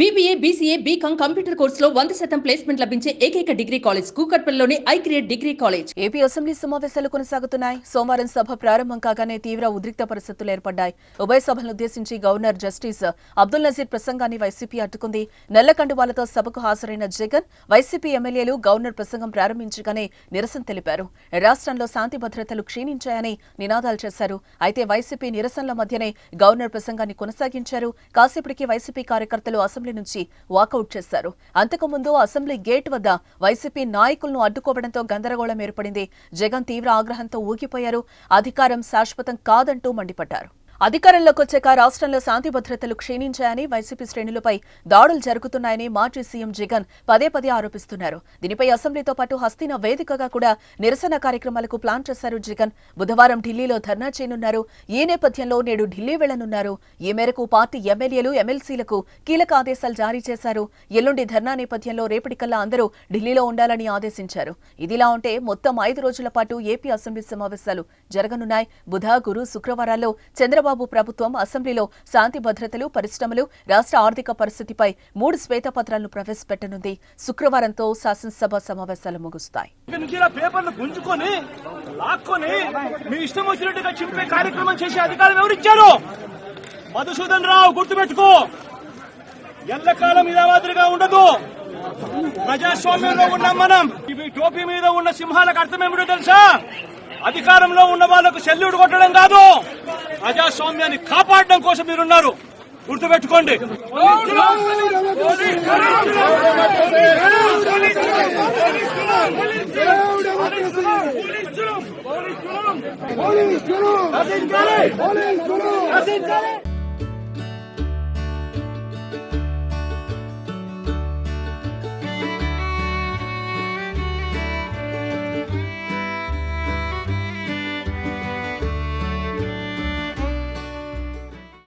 BBA, BCA, BCom computer కోర్సులో 100% placement లభించే ఏకైక డిగ్రీ కాలేజ్ కూకట్పల్లిలోని iCreate degree college. AP assembly సమావేశాలు కొనసాగుతున్నాయి. సోమవారం సభ ప్రారంభం కాగానే తీవ్ర ఉద్రిక్త పరిస్థితులు ఏర్పడ్డాయి. ఉభయ సభలను ఉద్దేశించి గవర్నర్ జస్టిస్ అబ్దుల్ నజీర్ ప్రసంగాన్ని వైసీపీ అడ్డుకుంది. నల్ల కండువాలతో సభకు హాజరైన జగన్, వైసీపీ ఎమ్మెల్యేలు గవర్నర్ ప్రసంగం ప్రారంభించగానే నిరసన తెలిపారు. రాష్ట్రంలో శాంతి భద్రతలు క్షీణించాయని నినాదాలు చేశారు. అయితే వైసీపీ నిరసనల మధ్యనే గవర్నర్ ప్రసంగాన్ని కొనసాగించారు. కాసేపటికి వైసీపీ కార్యకర్తలు అసెంబ్లీ నుంచి వాకౌట్ చేశారు. అంతకుముందు అసెంబ్లీ గేట్ వద్ద వైసీపీ నాయకులను అడ్డుకోవడంతో గందరగోళం ఏర్పడింది. జగన్ తీవ్ర ఆగ్రహంతో ఊగిపోయారు. అధికారం శాశ్వతం కాదంటూ మండిపడ్డారు. అధికారంలోకి వచ్చాక రాష్ట్రంలో శాంతి భద్రతలు క్షీణించాయని, వైసీపీ శ్రేణులపై దాడులు జరుగుతున్నాయని మాజీ సీఎం జగన్ పదే పదే ఆరోపిస్తున్నారు. దీనిపై అసెంబ్లీతో పాటు హస్తిన వేదికగా కూడా నిరసన కార్యక్రమాలకు ప్లాన్ చేశారు జగన్. బుధవారం ఢిల్లీలో ధర్నా చేయనున్నారు. ఈ నేపథ్యంలో నేడు ఢిల్లీ వెళ్లనున్నారు. ఈ మేరకు పార్టీ ఎమ్మెల్యేలు, ఎమ్మెల్సీలకు కీలక ఆదేశాలు జారీ చేశారు. ఎల్లుండి ధర్నా నేపథ్యంలో రేపటికల్లా అందరూ ఢిల్లీలో ఉండాలని ఆదేశించారు. ఇదిలా ఉంటే మొత్తం 5 రోజుల పాటు ఏపీ అసెంబ్లీ సమావేశాలు జరగనున్నాయి. బుధ, గురు, శుక్రవారాల్లో చంద్రబాబు ప్రభుత్వం అసెంబ్లీలో శాంతి భద్రతలు, పరిశ్రమలు, రాష్ట్ర ఆర్థిక పరిస్థితిపై 3 శ్వేతపత్రాలను ప్రవేశపెట్టనుంది. శుక్రవారంతో శాసనసభ సమావేశాలు ముగుస్తాయి. మధుసూదన్ రావు గుర్తుపెట్టుకో, ఎల్లకాలం ఇదే మాదిరిగా ఉండదు. ప్రజాస్వామ్యంలో ఉన్నాం మనం. ఇవి టోపీ మీద ఉన్న సింహాలకు అర్థం ఏమిటో తెలుసా? అధికారంలో ఉన్న వాళ్లకు సెల్యూట్ కొట్టడం కాదు, ప్రజాస్వామ్యాన్ని కాపాడడం కోసం మీరున్నారు. గుర్తుపెట్టుకోండి. పోలీస్